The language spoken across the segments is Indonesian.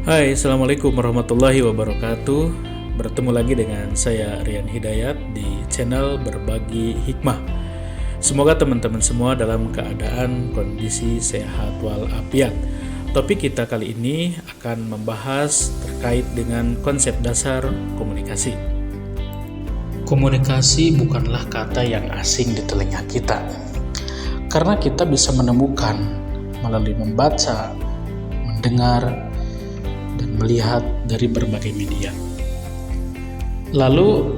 Hai, Assalamualaikum warahmatullahi wabarakatuh. Bertemu lagi dengan saya Rian Hidayat di channel Berbagi Hikmah. Semoga teman-teman semua dalam keadaan kondisi sehat walafiat. Topik kita kali ini akan membahas terkait dengan konsep dasar komunikasi. Komunikasi bukanlah kata yang asing di telinga kita, karena kita bisa menemukan melalui membaca, mendengar, dan melihat dari berbagai media. Lalu,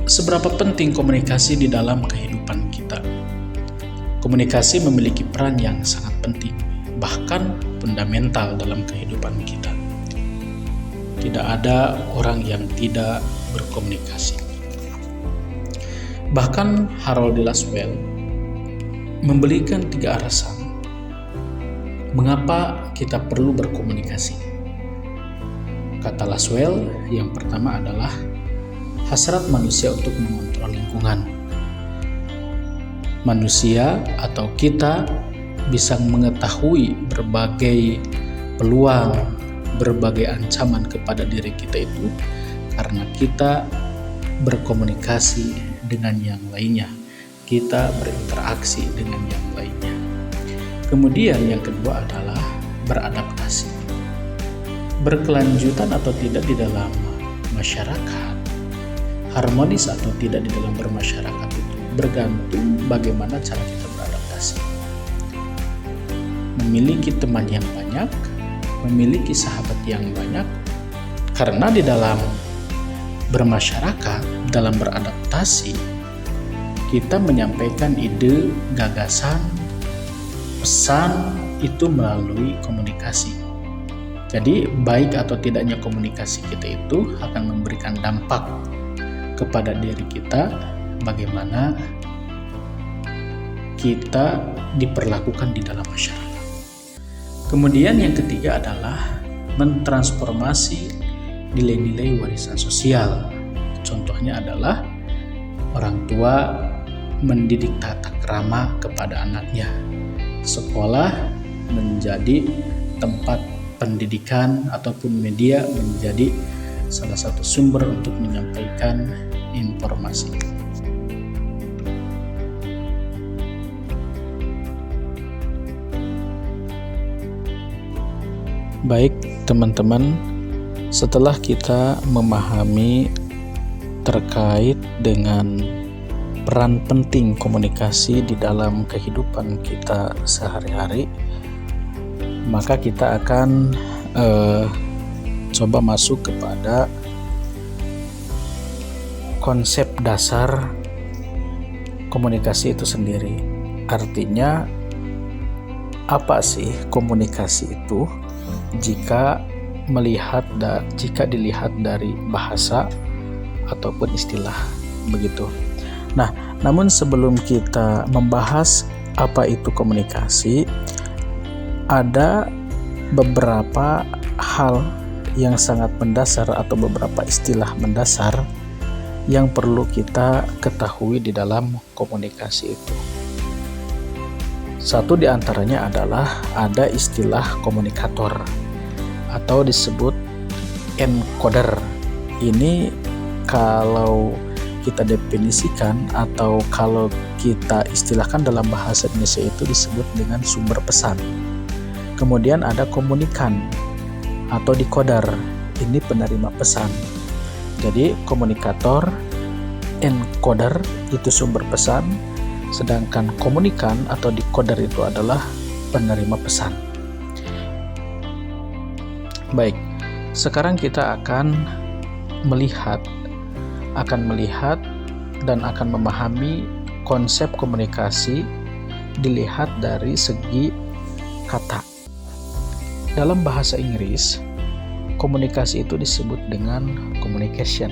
seberapa penting komunikasi di dalam kehidupan kita? Komunikasi memiliki peran yang sangat penting, bahkan fundamental dalam kehidupan kita. Tidak ada orang yang tidak berkomunikasi. Bahkan Harold Laswell memberikan 3 alasan mengapa kita perlu berkomunikasi. Kata Laswell, yang pertama adalah hasrat manusia untuk mengontrol lingkungan. Manusia atau kita bisa mengetahui berbagai peluang, berbagai ancaman kepada diri kita itu karena kita berkomunikasi dengan yang lainnya. Kita berinteraksi dengan yang lainnya. Kemudian yang kedua adalah beradaptasi. Berkelanjutan atau tidak di dalam masyarakat, harmonis atau tidak di dalam bermasyarakat itu bergantung bagaimana cara kita beradaptasi. Memiliki teman yang banyak, memiliki sahabat yang banyak, karena di dalam bermasyarakat, dalam beradaptasi, kita menyampaikan ide, gagasan, pesan itu melalui komunikasi. Jadi, baik atau tidaknya komunikasi kita itu akan memberikan dampak kepada diri kita, bagaimana kita diperlakukan di dalam masyarakat. Kemudian yang ketiga adalah mentransformasi nilai-nilai warisan sosial. Contohnya adalah orang tua mendidik tata krama kepada anaknya. Sekolah menjadi tempat pendidikan ataupun media menjadi salah satu sumber untuk menyampaikan informasi. Baik teman-teman, setelah kita memahami terkait dengan peran penting komunikasi di dalam kehidupan kita sehari-hari, maka kita akan coba masuk kepada konsep dasar komunikasi itu sendiri. Artinya, apa sih komunikasi itu jika dilihat dari bahasa ataupun istilah begitu. Nah, namun sebelum kita membahas apa itu komunikasi, ada beberapa hal yang sangat mendasar atau beberapa istilah mendasar yang perlu kita ketahui di dalam komunikasi itu. Satu di antaranya adalah ada istilah komunikator atau disebut encoder. Ini kalau kita definisikan atau kalau kita istilahkan dalam bahasa Indonesia itu disebut dengan sumber pesan. Kemudian ada komunikan atau decoder, ini penerima pesan. Jadi komunikator, encoder itu sumber pesan, sedangkan komunikan atau decoder itu adalah penerima pesan. Baik, sekarang kita akan melihat dan akan memahami konsep komunikasi dilihat dari segi kata. Dalam bahasa Inggris, komunikasi itu disebut dengan communication.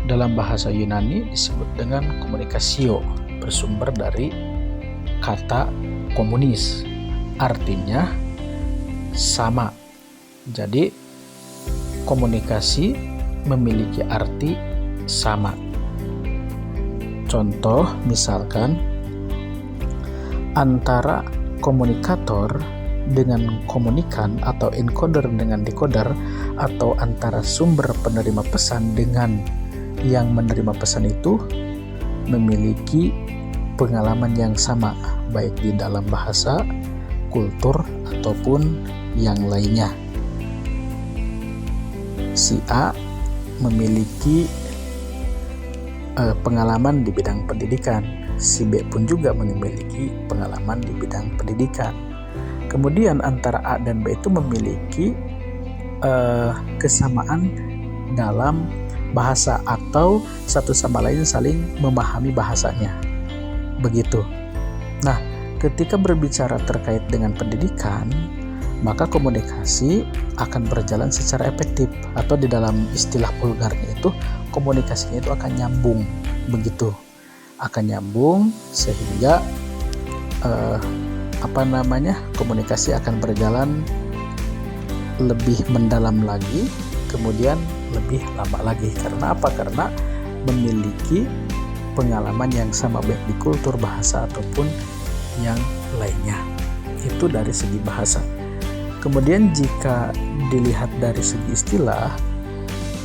Dalam bahasa Yunani disebut dengan communicatio, bersumber dari kata komunis, artinya sama. Jadi, komunikasi memiliki arti sama. Contoh, misalkan antara komunikator dengan komunikan atau encoder dengan decoder, atau antara sumber penerima pesan dengan yang menerima pesan itu memiliki pengalaman yang sama, baik di dalam bahasa, kultur, ataupun yang lainnya. Si A memiliki pengalaman di bidang pendidikan, si B pun juga memiliki pengalaman di bidang pendidikan. Kemudian antara A dan B itu memiliki kesamaan dalam bahasa atau satu sama lain saling memahami bahasanya. Begitu. Nah, ketika berbicara terkait dengan pendidikan, maka komunikasi akan berjalan secara efektif, atau di dalam istilah vulgarnya itu komunikasinya itu akan nyambung. Begitu. Akan nyambung sehingga komunikasi akan berjalan lebih mendalam lagi, kemudian lebih lama lagi. Karena apa? Karena memiliki pengalaman yang sama, baik di kultur, bahasa, ataupun yang lainnya. Itu dari segi bahasa. Kemudian jika dilihat dari segi istilah,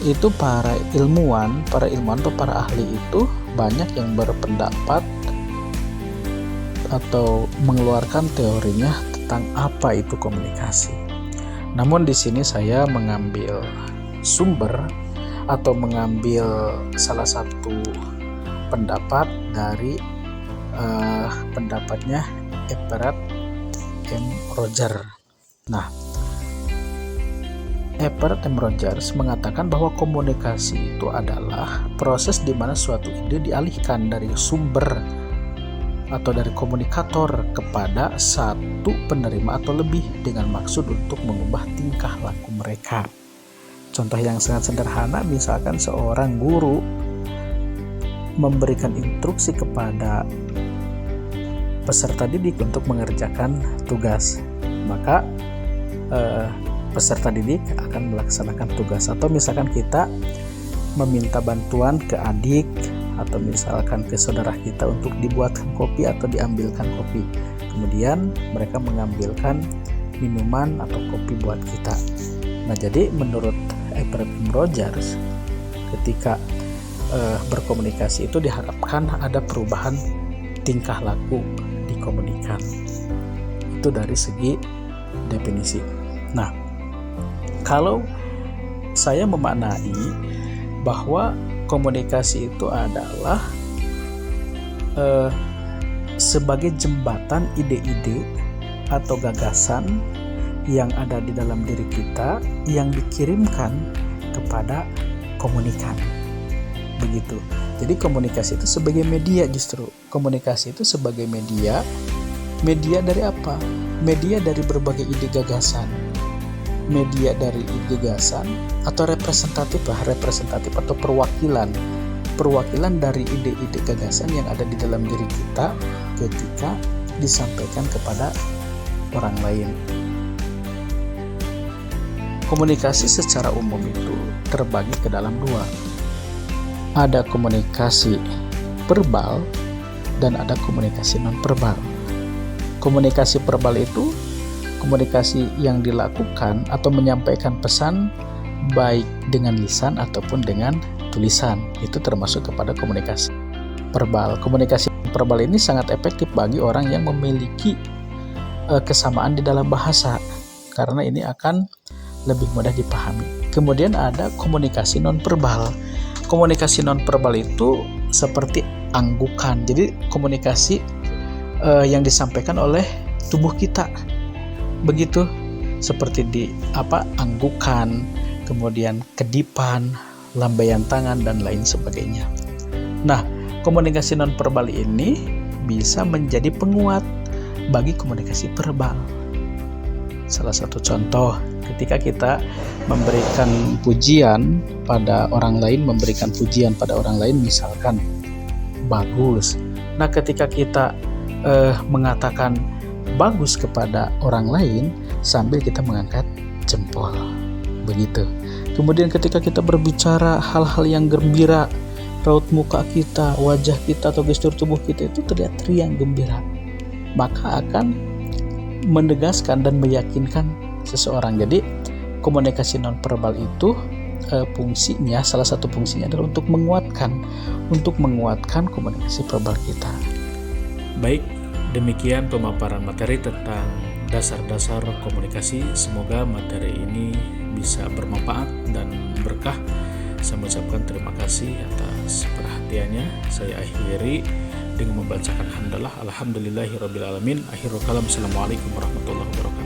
itu para ilmuwan atau para ahli itu banyak yang berpendapat atau mengeluarkan teorinya tentang apa itu komunikasi. Namun di sini saya mengambil sumber atau mengambil salah satu pendapat dari pendapatnya Everett M. Rogers. Nah, Everett M. Rogers mengatakan bahwa komunikasi itu adalah proses di mana suatu ide dialihkan dari sumber atau dari komunikator kepada satu penerima atau lebih dengan maksud untuk mengubah tingkah laku mereka. Contoh yang sangat sederhana, misalkan seorang guru memberikan instruksi kepada peserta didik untuk mengerjakan tugas, maka peserta didik akan melaksanakan tugas. Atau misalkan kita meminta bantuan ke adik atau misalkan ke saudara kita untuk dibuatkan kopi atau diambilkan kopi, kemudian mereka mengambilkan minuman atau kopi buat kita. Nah, jadi menurut Everett M. Rogers, ketika berkomunikasi itu diharapkan ada perubahan tingkah laku di komunikan. Itu dari segi definisi. Nah, kalau saya memaknai bahwa komunikasi itu adalah sebagai jembatan ide-ide atau gagasan yang ada di dalam diri kita yang dikirimkan kepada komunikan. Begitu. Jadi komunikasi itu sebagai media, justru komunikasi itu sebagai media dari apa? Media dari berbagai ide gagasan. Media dari ide gagasan atau representatif atau perwakilan dari ide-ide gagasan yang ada di dalam diri kita ketika disampaikan kepada orang lain. Komunikasi secara umum itu terbagi ke dalam dua. Ada komunikasi verbal dan ada komunikasi non-verbal. Komunikasi verbal itu komunikasi yang dilakukan atau menyampaikan pesan baik dengan lisan ataupun dengan tulisan. Itu termasuk kepada komunikasi verbal. Komunikasi verbal ini sangat efektif bagi orang yang memiliki kesamaan di dalam bahasa, karena ini akan lebih mudah dipahami. Kemudian ada komunikasi non-verbal. Komunikasi non-verbal itu seperti anggukan. Jadi komunikasi yang disampaikan oleh tubuh kita. Begitu, seperti anggukan, kemudian kedipan, lambaian tangan, dan lain sebagainya. Nah, komunikasi non-verbal ini bisa menjadi penguat bagi komunikasi verbal. Salah satu contoh, ketika kita memberikan pujian pada orang lain, misalkan bagus. Nah, ketika kita mengatakan bagus kepada orang lain sambil kita mengangkat jempol, begitu. Kemudian ketika kita berbicara hal-hal yang gembira, raut muka kita, wajah kita, atau gestur tubuh kita itu terlihat riang gembira, maka akan menegaskan dan meyakinkan seseorang. Jadi komunikasi nonverbal itu fungsinya, salah satu fungsinya adalah untuk menguatkan komunikasi verbal kita. Baik, demikian pemaparan materi tentang dasar-dasar komunikasi. Semoga materi ini bisa bermanfaat dan berkah. Saya mengucapkan terima kasih atas perhatiannya. Saya akhiri dengan membacakan hamdalah alhamdulillahirabbil alamin. Akhirul kalam. Assalamualaikum warahmatullahi wabarakatuh.